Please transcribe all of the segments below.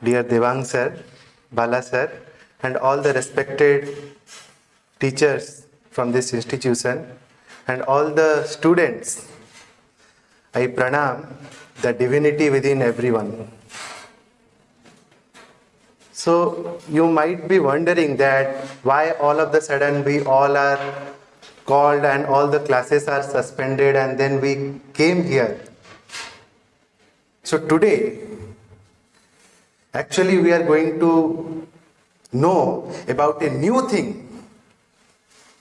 dear Devang sir, Bala sir, and all the respected teachers from this institution, and all the students. I pranam the divinity within everyone. So you might be wondering that why all of the sudden we all are called and all the classes are suspended and then we came here. So today, actually we are going to know about a new thing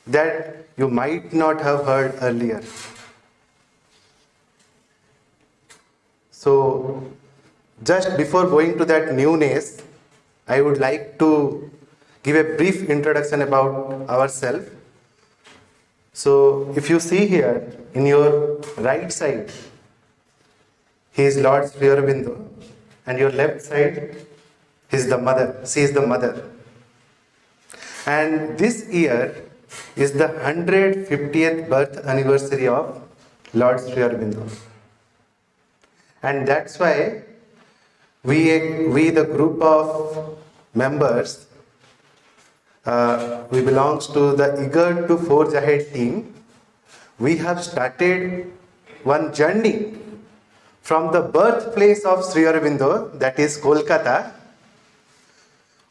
that you might not have heard earlier. So just before going to that newness, I would like to give a brief introduction about ourselves. So if you see here in your right side, he is Lord Sri Aurobindo, and your left side is the mother. She is the mother. And this year is the 150th birth anniversary of Lord Sri Aurobindo. And that's why we the group of members, we belongs to the Eager to Forge Ahead team. We have started one journey from the birthplace of Sri Aurobindo, that is Kolkata,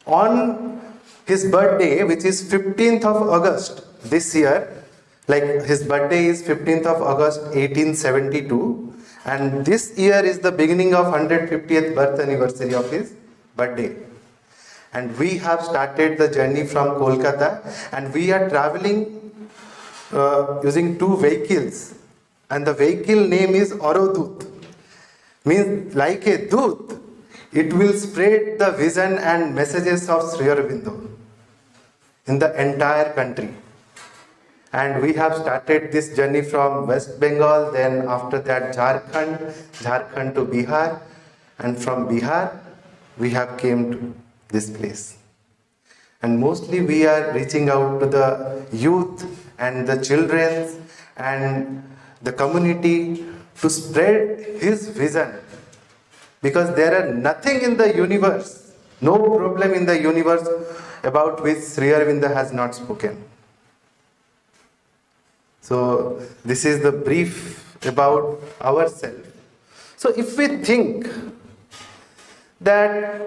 on his birthday, which is 15th of August this year. Like his birthday is 15th of August 1872, and this year is the beginning of 150th birth anniversary of his birthday. And we have started the journey from Kolkata, and we are traveling using two vehicles, and the vehicle name is Aurodut. Means like a doot, it will spread the vision and messages of Sri Aurobindo in the entire country. And we have started this journey from West Bengal, then after that Jharkhand to Bihar, and from Bihar we have came to this place. And mostly we are reaching out to the youth and the children and the community to spread his vision. Because there are nothing in the universe, no problem in the universe about which Sri Aurobindo has not spoken. So this is the brief about ourselves. So if we think that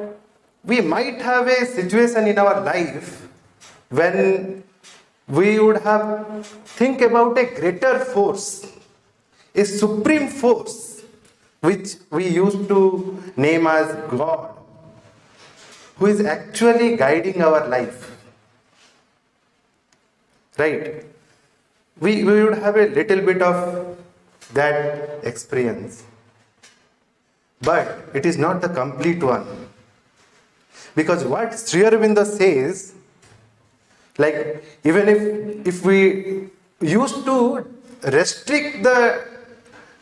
we might have a situation in our life when we would have think about a greater force, a supreme force, which we used to name as God, who is actually guiding our life. Right? We would have a little bit of that experience. But it is not the complete one. Because what Sri Aurobindo says, like even if we used to restrict the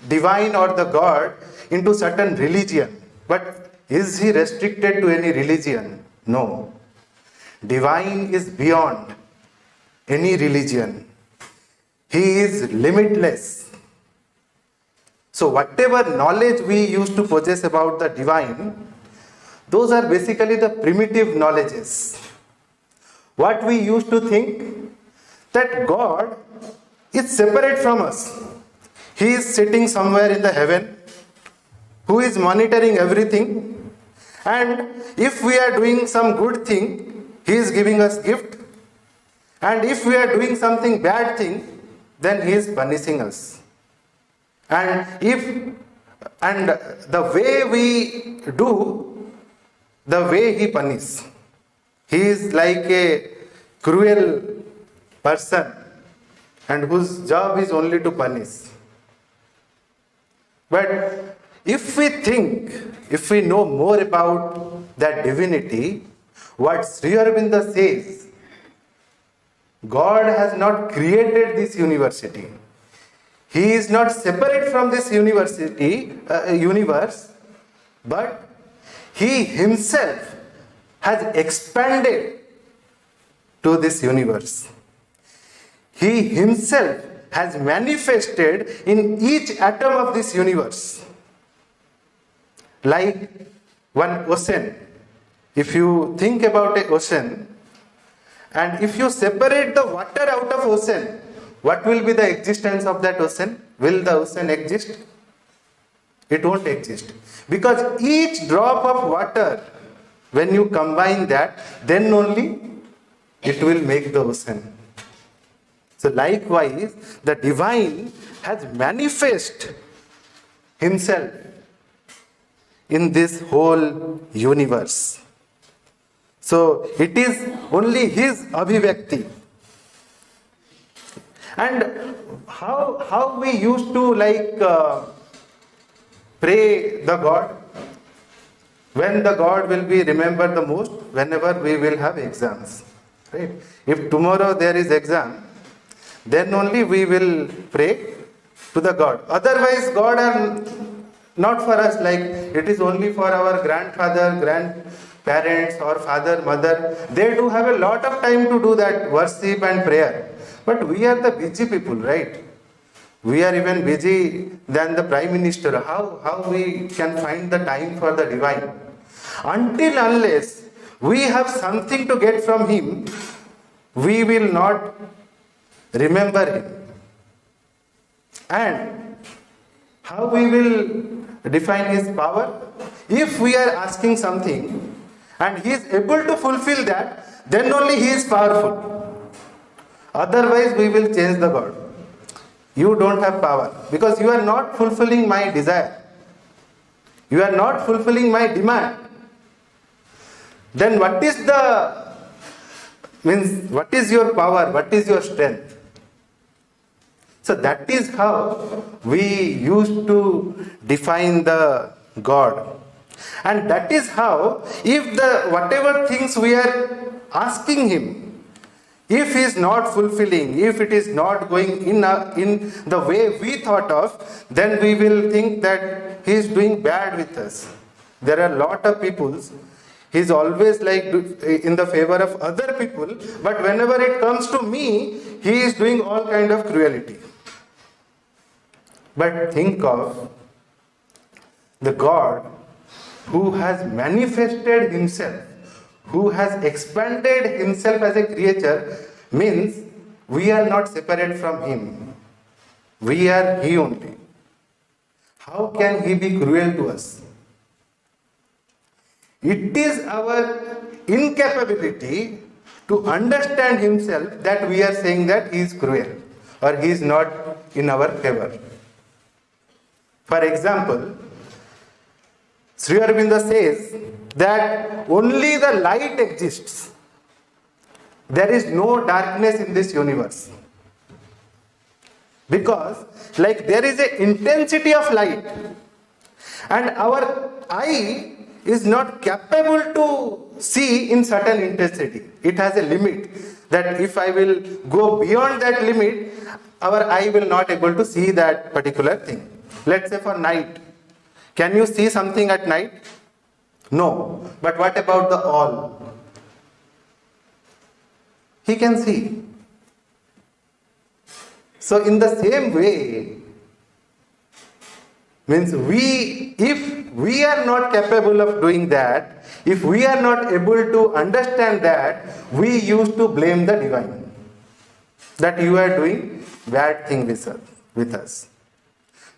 divine or the God into certain religion, but is he restricted to any religion? No. Divine is beyond any religion. He is limitless. So whatever knowledge we used to possess about the divine, those are basically the primitive knowledges. What we used to think, that God is separate from us. He is sitting somewhere in the heaven, who is monitoring everything, and if we are doing some good thing, he is giving us gift, and if we are doing something bad thing, then he is punishing us. And the way we do, the way he punishes. He is like a cruel person, and whose job is only to punish. But if we know more about that divinity, what Sri Aurobindo says, God has not created this university. He is not separate from this universe, but he himself has expanded to this universe. He himself has manifested in each atom of this universe. Like one ocean If you think about an ocean, and if you separate the water out of ocean, what will be the existence of that ocean? Will the ocean exist? It won't exist. Because each drop of water, when you combine that, then only it will make the ocean. So likewise, the divine has manifested himself in this whole universe. So it is only his abhivyakti. And how we used to pray the God? When the God will be remembered the most? Whenever we will have exams. Right? If tomorrow there is exam, then only we will pray to the God. Otherwise, God are not for us, like it is only for our grandfather, grandparents or father, mother. They do have a lot of time to do that worship and prayer. But we are the busy people, right? We are even busy than the Prime Minister. How we can find the time for the divine? Until unless we have something to get from him, we will not remember him. And how we will define his power? If we are asking something and he is able to fulfill that, then only he is powerful. Otherwise, we will change the God. You don't have power because you are not fulfilling my desire. You are not fulfilling my demand. Then what is your power? What is your strength? So that is how we used to define the God. And that is how, if whatever things we are asking him, if he is not fulfilling, if it is not going in the way we thought of, then we will think that he is doing bad with us. There are a lot of people, he is always like in the favor of other people, but whenever it comes to me, he is doing all kind of cruelty. But think of the God who has manifested himself, who has expanded himself as a creature, means we are not separate from him. We are he only. How can he be cruel to us? It is our incapability to understand himself that we are saying that he is cruel or he is not in our favor. For example, Sri Aurobindo says that only the light exists. There is no darkness in this universe. Because there is an intensity of light and our eye is not capable to see in certain intensity. It has a limit that if I will go beyond that limit, our eye will not able to see that particular thing. Let's say for night. Can you see something at night? No. But what about the all? He can see. So in the same way, means if we are not capable of doing that, if we are not able to understand that, we used to blame the divine. That you are doing bad thing with us.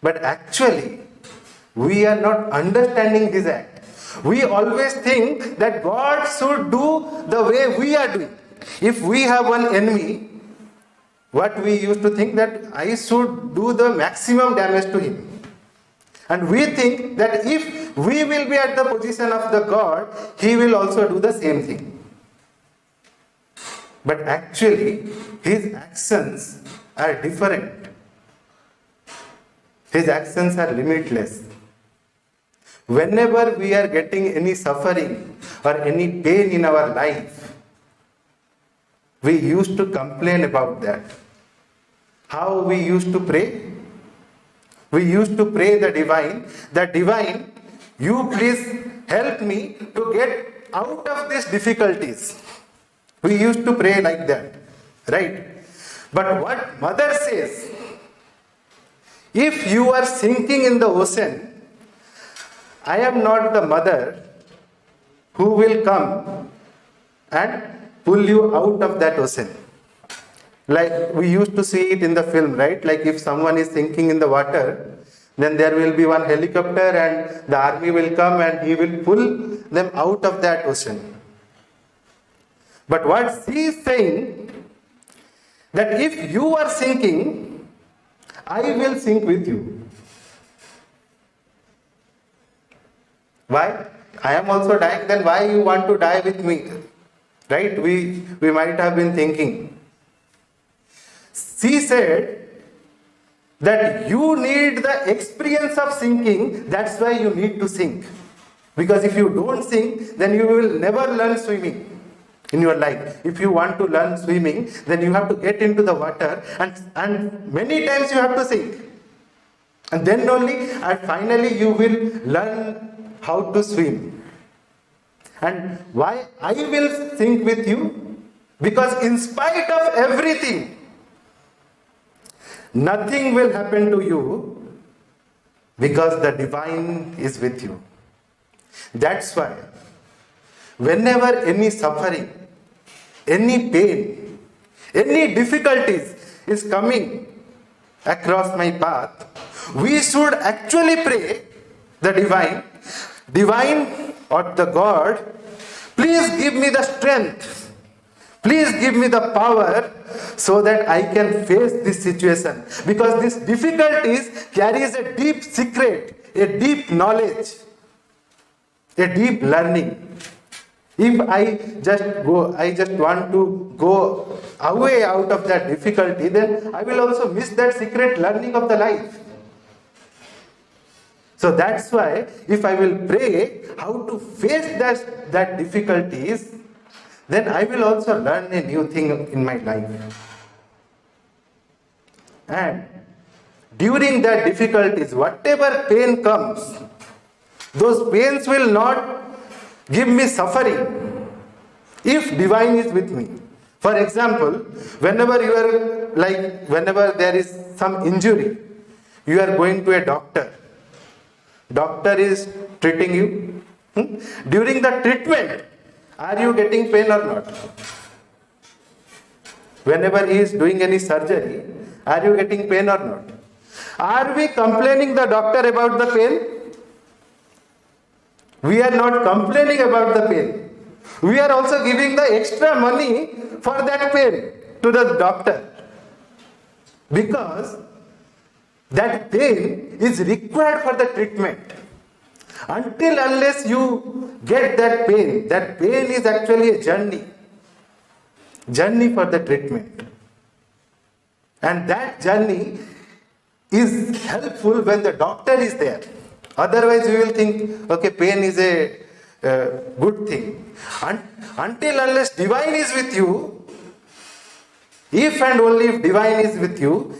But actually, we are not understanding his act. We always think that God should do the way we are doing. If we have one enemy, what we used to think that I should do the maximum damage to him. And we think that if we will be at the position of the God, he will also do the same thing. But actually, his actions are different. His actions are limitless. Whenever we are getting any suffering or any pain in our life, we used to complain about that. How we used to pray? We used to pray the divine, you please help me to get out of these difficulties. We used to pray like that, right? But what Mother says, if you are sinking in the ocean, I am not the mother who will come and pull you out of that ocean. Like we used to see it in the film, right? Like if someone is sinking in the water, then there will be one helicopter and the army will come and he will pull them out of that ocean. But what she is saying, that if you are sinking, I will sink with you. Why? I am also dying, then why you want to die with me? Right? We might have been thinking. She said that you need the experience of sinking, that's why you need to sink. Because if you don't sink, then you will never learn swimming in your life. If you want to learn swimming, then you have to get into the water and many times you have to sink. And then only and finally you will learn how to swim. And why I will sink with you? Because in spite of everything, nothing will happen to you because the divine is with you. That's why whenever any suffering, any pain, any difficulties is coming across my path, we should actually pray the divine or the God, please give me the strength, please give me the power so that I can face this situation. Because this difficulties carries a deep secret, a deep knowledge, a deep learning. If I just want to go away out of that difficulty, then I will also miss that secret learning of the life. So that's why if I will pray how to face that difficulties, then I will also learn a new thing in my life. And during that difficulties, whatever pain comes, those pains will not give me suffering if divine is with me. For example, whenever there is some injury, you are going to a doctor. Doctor is treating you. During the treatment, are you getting pain or not? Whenever he is doing any surgery, are you getting pain or not? Are we complaining the doctor about the pain? We are not complaining about the pain. We are also giving the extra money for that pain to the doctor. Because that pain is required for the treatment. Until unless you get that pain is actually a journey for the treatment. And that journey is helpful when the doctor is there. Otherwise you will think, okay, pain is a good thing. Until unless divine is with you, if and only if divine is with you,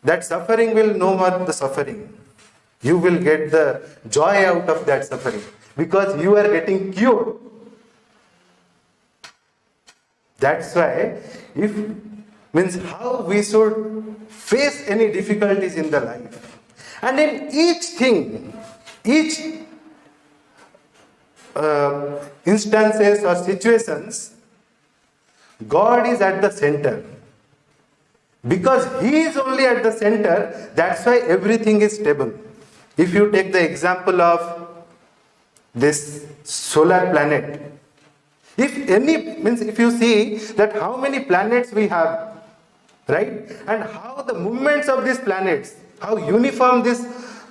that suffering will no more the suffering. You will get the joy out of that suffering because you are getting cured. That's why how we should face any difficulties in the life. And in each thing, each instances or situations, God is at the center. Because He is only at the center, that's why everything is stable. If you take the example of this solar planet, if you see that how many planets we have, right? And how the movements of these planets, how uniform these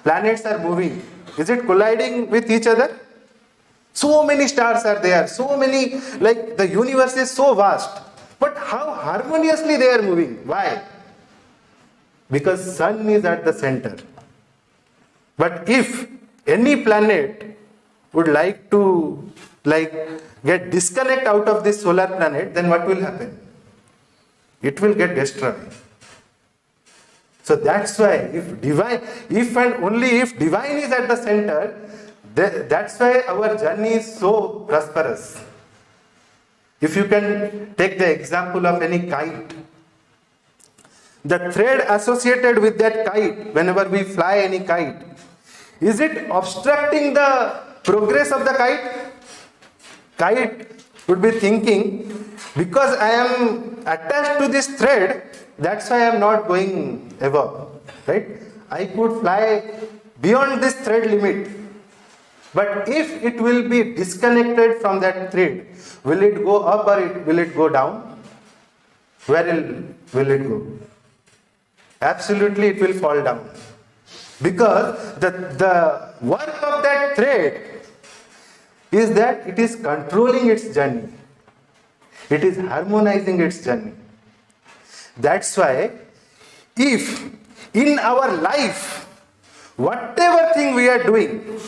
planets are moving. Is it colliding with each other? So many stars are there, so many, like the universe is so vast. But how harmoniously they are moving. Why? Because sun is at the center. But if any planet would like to get disconnect out of this solar planet, then what will happen? It will get destroyed. So that's why if and only if divine is at the center, that's why our journey is so prosperous. If you can take the example of any kite, the thread associated with that kite, whenever we fly any kite, is it obstructing the progress of the kite? kite would be thinking, because I am attached to this thread, that's why I am not going above. Right? I could fly beyond this thread limit. But if it will be disconnected from that thread, will it go up or will it go down? Where will it go? Absolutely, it will fall down. Because the work of that thread is that it is controlling its journey. It is harmonizing its journey. That's why, if in our life, whatever thing we are doing,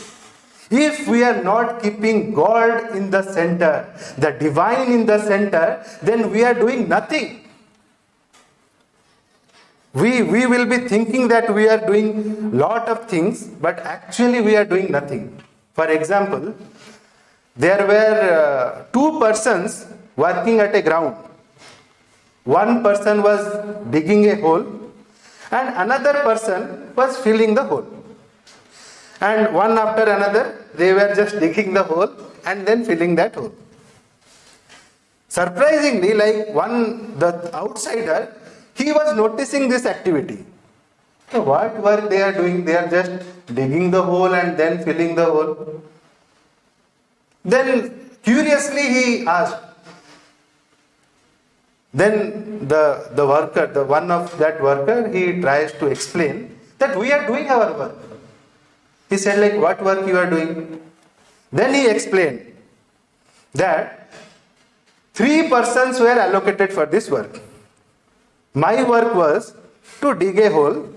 if we are not keeping God in the center, the divine in the center, then we are doing nothing. We will be thinking that we are doing lot of things, but actually we are doing nothing. For example, there were two persons working at a ground. One person was digging a hole and another person was filling the hole. And one after another, they were just digging the hole and then filling that hole. Surprisingly, the outsider, he was noticing this activity. So what work they are doing? They are just digging the hole and then filling the hole. Then curiously he asked. Then the worker, the one of that worker, he tries to explain that we are doing our work. He said, what work you are doing? Then he explained that 3 persons were allocated for this work. My work was to dig a hole.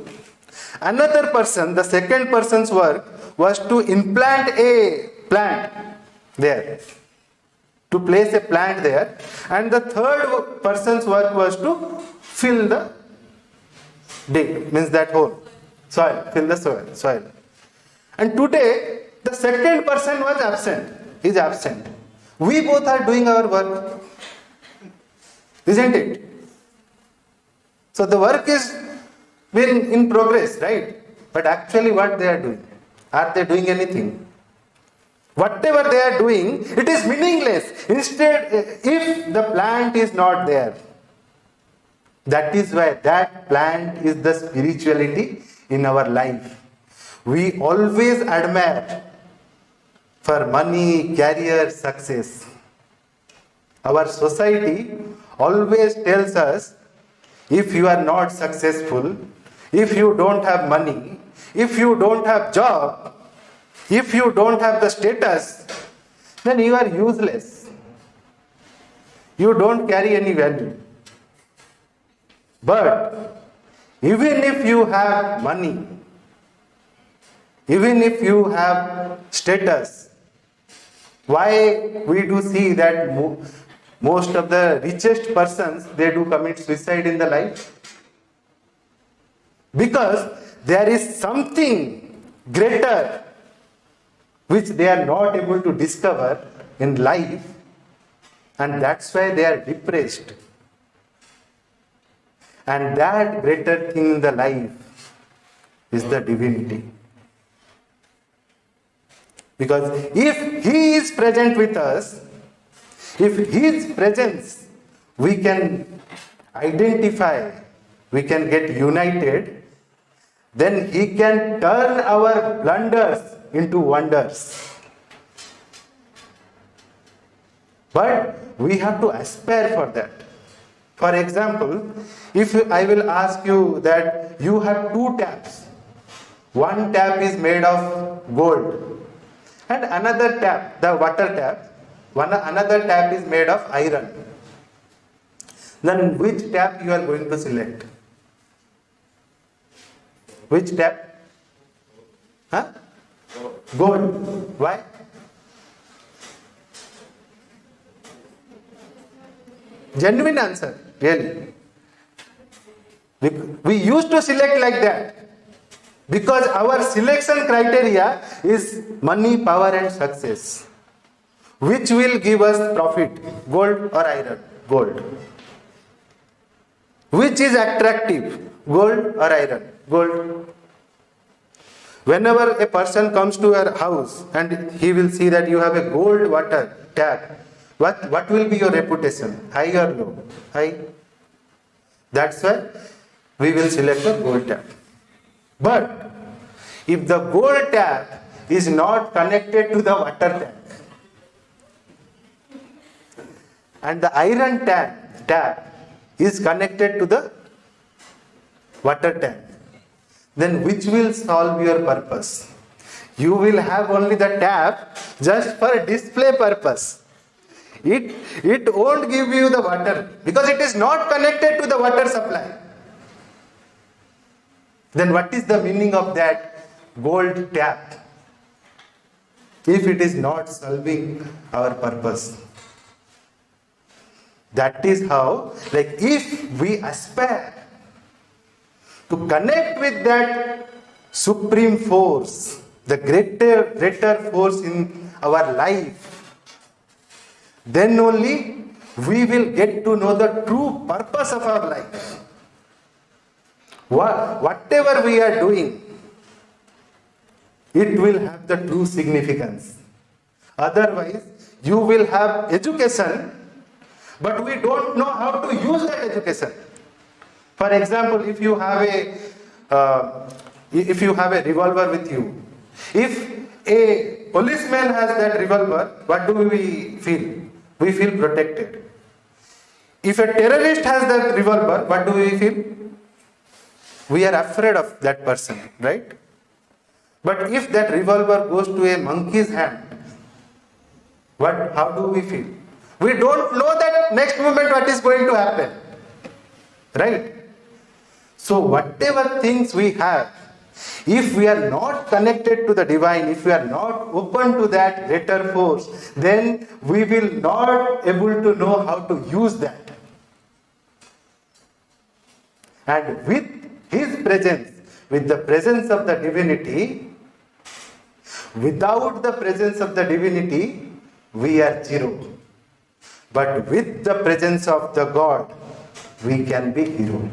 Another person, the second person's work was to implant a plant there, to place a plant there. And the third person's work was to fill the dig, means that hole, soil, fill the soil. And today, the second person was is absent. We both are doing our work, isn't it? So the work is in progress, right? But actually what they are doing? Are they doing anything? Whatever they are doing, it is meaningless. Instead, if the plant is not there, that is why that plant is the spirituality in our life. We always admire for money, career, success. Our society always tells us, if you are not successful, if you don't have money, if you don't have job, if you don't have the status, then you are useless. You don't carry any value. But even if you have money, even if you have status, why we do see that most of the richest persons, they do commit suicide in the life? Because there is something greater which they are not able to discover in life, and that's why they are depressed. And that greater thing in the life is the divinity. Because if He is present with us, if His presence we can identify, we can get united, then He can turn our blunders into wonders. But we have to aspire for that. For example, if I will ask you that you have 2 taps. One tap is made of gold and another tap, the water tap, another tap is made of iron. Then which tap you are going to select? Which tap? Gold. Why? Genuine answer, really. We used to select like that because our selection criteria is money, power and success. Which will give us profit, gold or iron? Gold. Which is attractive, gold or iron? Gold. Whenever a person comes to your house and he will see that you have a gold water tap, what will be your reputation? High or low? High. That's why we will select the gold tap. But if the gold tap is not connected to the water tank and the iron tap is connected to the water tank, then which will solve your purpose? You will have only the tap just for display purpose. It won't give you the water because it is not connected to the water supply. Then what is the meaning of that gold tap if it is not serving our purpose? That is how, like, if we aspire to connect with that supreme force, the greater force in our life, then only we will get to know the true purpose of our life. Whatever we are doing, it will have the true significance. Otherwise, you will have education, but we don't know how to use that education. For example, if you have a revolver with you, if a policeman has that revolver, what do we feel? We feel protected. If a terrorist has that revolver, what do we feel? We are afraid of that person, right? But if that revolver goes to a monkey's hand, how do we feel? We don't know that next moment what is going to happen, right? So whatever things we have, if we are not connected to the divine, if we are not open to that greater force, then we will not able to know how to use that. And with His presence, with the presence of the divinity, without the presence of the divinity, we are zero. But with the presence of the God, we can be hero.